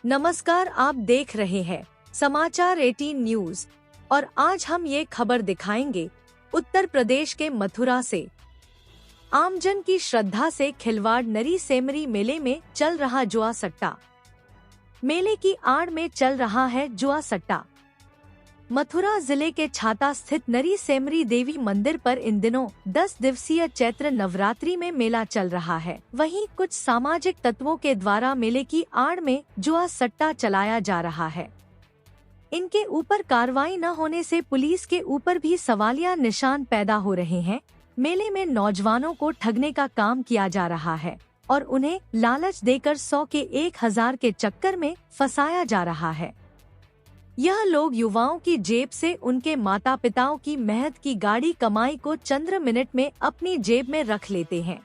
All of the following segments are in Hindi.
नमस्कार, आप देख रहे हैं समाचार 18 न्यूज और आज हम ये खबर दिखाएंगे उत्तर प्रदेश के मथुरा से। आमजन की श्रद्धा से खिलवाड़, नरी सेमरी मेले में चल रहा जुआ सट्टा। मेले की आड़ में चल रहा है जुआ सट्टा। मथुरा जिले के छाता स्थित नरी सेमरी देवी मंदिर पर इन दिनों 10 दिवसीय चैत्र नवरात्रि में मेला चल रहा है। वहीं कुछ सामाजिक तत्वों के द्वारा मेले की आड़ में जुआ सट्टा चलाया जा रहा है। इनके ऊपर कार्रवाई न होने से पुलिस के ऊपर भी सवालिया निशान पैदा हो रहे हैं। मेले में नौजवानों को ठगने का काम किया जा रहा है और उन्हें लालच देकर 100 के 1000 के चक्कर में फंसाया जा रहा है। यह लोग युवाओं की जेब से उनके माता पिताओं की मेहनत की गाड़ी कमाई को चंद मिनट में अपनी जेब में रख लेते हैं।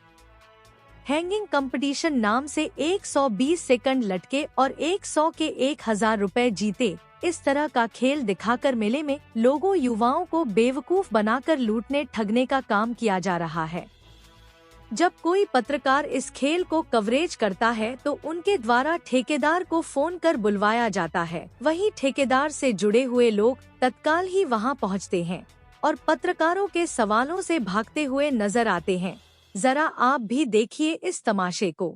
हैंगिंग कंपटीशन नाम से 120 सेकंड लटके और 100 के 1000 रुपए जीते, इस तरह का खेल दिखाकर मेले में लोगों युवाओं को बेवकूफ बनाकर लूटने ठगने का काम किया जा रहा है। जब कोई पत्रकार इस खेल को कवरेज करता है तो उनके द्वारा ठेकेदार को फोन कर बुलवाया जाता है। वहीं ठेकेदार से जुड़े हुए लोग तत्काल ही वहां पहुंचते हैं और पत्रकारों के सवालों से भागते हुए नजर आते हैं। जरा आप भी देखिए इस तमाशे को।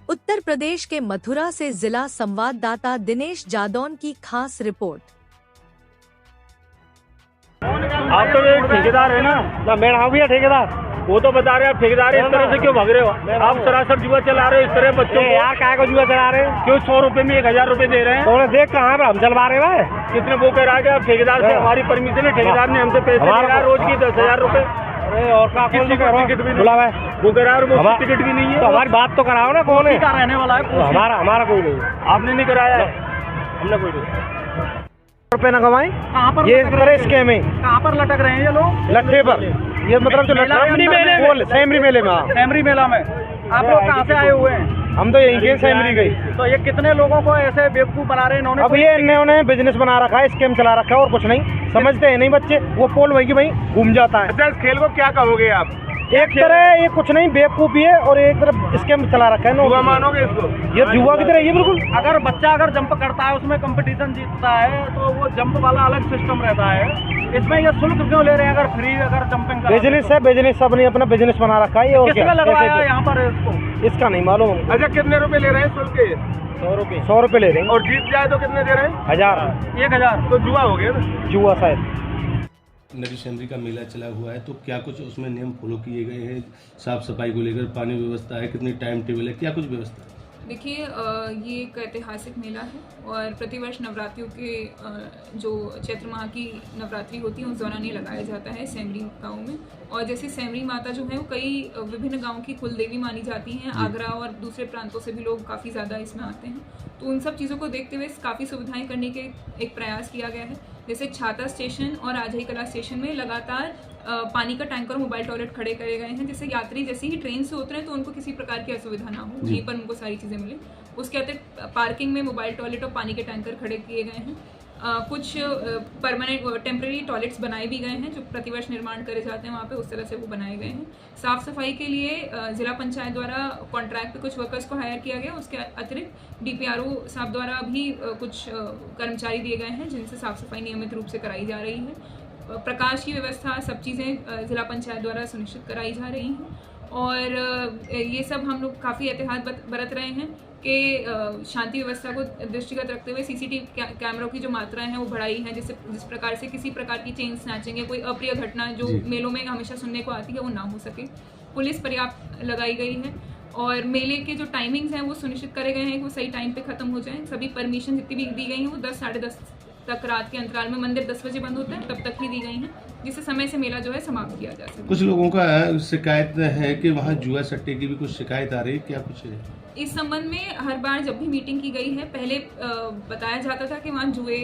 उत्तर प्रदेश के मथुरा से जिला संवाददाता दिनेश जादौन की खास रिपोर्ट। आप तो एक ठेकेदार है ना? मेरा भैया ठेकेदार, वो तो बता रहे हैं आप ठेकेदार इस तरह से क्यों भाग रहे हो? आप सरासर जुआ चला रहे हो इस तरह बच्चों को। यार क्या को जुआ चला रहे हैं? क्यों 100 रुपए में 1000 रुपए दे रहे हैं? तो देख कहाँ पर हम चलवा रहे हैं? कितने वो कह रहा है कि आप ठेकेदार से हमारी परमिशन है, ठेकेदार ने हमसे पैसे ले रहा है रोज की 10,000 रुपए। अरे और का टिकट भी बुला है वो कह रहा है, वो टिकट भी नहीं है। तो हमारी बात तो कराओ ना, कौन है रहने वाला है? हमारा कोई नहीं। आपने नहीं कराया? हमने कोई नहीं। रुपए न कमाए कहाँ पर? ये तरह स्कैम है। कहाँ पर लटक रहे हैं ये लोग? लट्ठे पर। ये मतलब जो सेमरी मेले में। सेमरी मेला में आप लोग कहाँ से आए हुए हैं? हम तो यहीं के सेमरी गई। तो ये कितने लोगों को ऐसे बेवकूफ बना रहे हैं इन्होंने? अब ये इन्होंने बिजनेस बना रखा है, स्कैम चला रखा है और कुछ नहीं समझते हैं नहीं बच्चे। वो पोल वही की वही घूम जाता है। अच्छा, इस खेल को क्या कहोगे आप? एक तरह ये कुछ नहीं बेवकूफी है और एक तरफ स्कैम चला रखा है। जुआ मानोगे इसको? ये जुआ की तरह ये बिल्कुल। अगर बच्चा जंप करता है उसमें कंपटीशन जीतता है तो वो जंप वाला अलग सिस्टम रहता है। इसमें ये शुल्क क्यों ले रहे हैं अगर फ्री जंपिंग का? बिजनेस है, बिजनेस सबने अपना बिजनेस बना रखा है। और किसने लगवाया यहाँ पर इसको? इसका नहीं मालूम। अच्छा, कितने रुपए ले रहे हैं शुल्क के? 100 रुपए ले रहे हैं। और जीत जाए तो कितने दे रहे हैं? 1000। तो जुआ हो गया ना? जुआ शायद। नरी सेमरी का मेला चला हुआ है तो क्या कुछ उसमें नियम फॉलो किए गए हैं? साफ सफाई को लेकर पानी व्यवस्था है, कितनी टाइम टेबल है, क्या कुछ व्यवस्था है? देखिए, ये एक ऐतिहासिक मेला है और प्रतिवर्ष नवरात्रियों के जो चैत्र माह की नवरात्रि होती है उस दौरान ये लगाया जाता है सेमरी गांव में। और जैसे सेमरी माता जो है वो कई विभिन्न गांव की कुलदेवी मानी जाती हैं। आगरा और दूसरे प्रांतों से भी लोग काफ़ी ज़्यादा इसमें आते हैं, तो उन सब चीज़ों को देखते हुए काफ़ी सुविधाएं करने के एक प्रयास किया गया है। जैसे छाता स्टेशन और आजही कला स्टेशन में लगातार पानी का टैंकर और मोबाइल टॉयलेट खड़े करे गए हैं, जिससे यात्री जैसे ही ट्रेन से उतरे तो उनको किसी प्रकार की असुविधा ना हो, वहीं पर उनको सारी चीज़ें मिले। उसके अतिरिक्त पार्किंग में मोबाइल टॉयलेट और पानी के टैंकर खड़े किए गए हैं। कुछ परमानेंट टेम्प्रेरी टॉयलेट्स बनाए भी गए हैं जो प्रतिवर्ष निर्माण करे जाते हैं वहाँ पे, उस तरह से वो बनाए गए हैं। साफ सफाई के लिए जिला पंचायत द्वारा कॉन्ट्रैक्ट पे कुछ वर्कर्स को हायर किया गया। उसके अतिरिक्त DPRO साहब द्वारा भी कुछ कर्मचारी दिए गए हैं जिनसे साफ सफाई नियमित रूप से कराई जा रही है। प्रकाश की व्यवस्था, सब चीज़ें जिला पंचायत द्वारा सुनिश्चित कराई जा रही हैं। और ये सब हम लोग काफ़ी एहतियात बरत रहे हैं कि शांति व्यवस्था को दृष्टिगत रखते हुए CCTV कैमरों की जो मात्राएं हैं वो बढ़ाई हैं, जिस प्रकार से किसी प्रकार की चेन स्नैचिंग या कोई अप्रिय घटना जो मेलों में हमेशा सुनने को आती है वो ना हो सके। पुलिस पर्याप्त लगाई गई है और मेले के जो टाइमिंग्स हैं वो सुनिश्चित करे गए हैं कि वो सही टाइम पे खत्म हो जाएं। सभी परमिशन जितनी भी दी गई हैं वो 10 साढ़े 10 तक रात के अंतराल में, मंदिर 10 बजे बंद होता है तब तक ही दी गई हैं, जिससे समय से मेला जो है समाप्त किया जा सके। कुछ लोगों का शिकायत है कि वहाँ जुआ सट्टे की भी कुछ शिकायत आ रही है, क्या कुछ है? इस संबंध में हर बार जब भी मीटिंग की गई है पहले बताया जाता था कि वहाँ जुए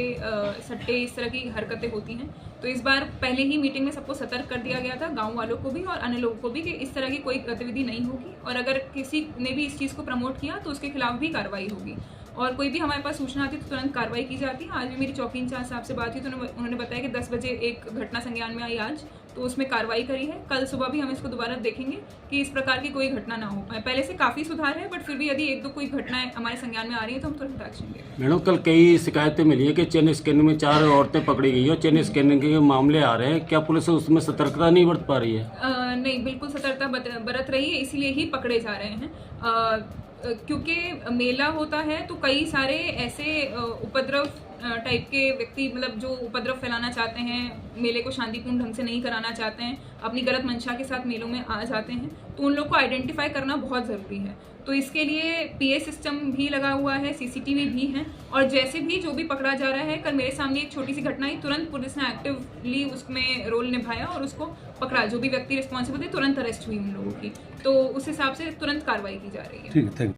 सट्टे इस तरह की हरकतें होती हैं, तो इस बार पहले ही मीटिंग में सबको सतर्क कर दिया गया था, गांव वालों को भी और अन्य लोगों को भी, कि इस तरह की कोई गतिविधि नहीं होगी और अगर किसी ने भी इस चीज़ को प्रमोट किया तो उसके खिलाफ भी कार्रवाई होगी। और कोई भी हमारे पास सूचना आती है तो तुरंत कार्रवाई की जाती है। आज भी मेरी चौकी इंचार्ज साहब से बात हुई तो उन्होंने बताया कि 10 बजे एक घटना संज्ञान में आई आज, तो उसमें कार्रवाई करी है। कल सुबह भी हम इसको दोबारा देखेंगे कि इस प्रकार की कोई घटना ना हो पाए। पहले से काफ़ी सुधार है, बट फिर भी यदि एक दो कोई घटनाएं हमारे संज्ञान में आ रही है तो हम तुरंत एक्शन लेंगे। मैडम, कल कई शिकायतें मिली है कि चेन स्कैनिंग में 4 औरतें पकड़ी गई और चेन स्कैनिंग के मामले आ रहे हैं, क्या पुलिस उसमें सतर्कता नहीं बरत पा रही है? नहीं, बिल्कुल सतर्कता बरत रही है, इसीलिए ही पकड़े जा रहे हैं। क्योंकि मेला होता है तो कई सारे ऐसे उपद्रव टाइप के व्यक्ति, मतलब जो उपद्रव फैलाना चाहते हैं, मेले को शांतिपूर्ण ढंग से नहीं कराना चाहते हैं, अपनी गलत मंशा के साथ मेलों में आ जाते हैं, तो उन लोग को आइडेंटिफाई करना बहुत ज़रूरी है। तो इसके लिए PA सिस्टम भी लगा हुआ है, CCTV भी हैं, और जैसे भी जो भी पकड़ा जा रहा है, कल मेरे सामने एक छोटी सी घटना आई, तुरंत पुलिस ने एक्टिवली उसमें रोल निभाया और उसको पकड़ा। जो भी व्यक्ति रिस्पॉन्सिबल थे तुरंत अरेस्ट हुई उन लोगों की, तो उस हिसाब से तुरंत कार्रवाई की जा रही है। ठीक है, थैंक यू।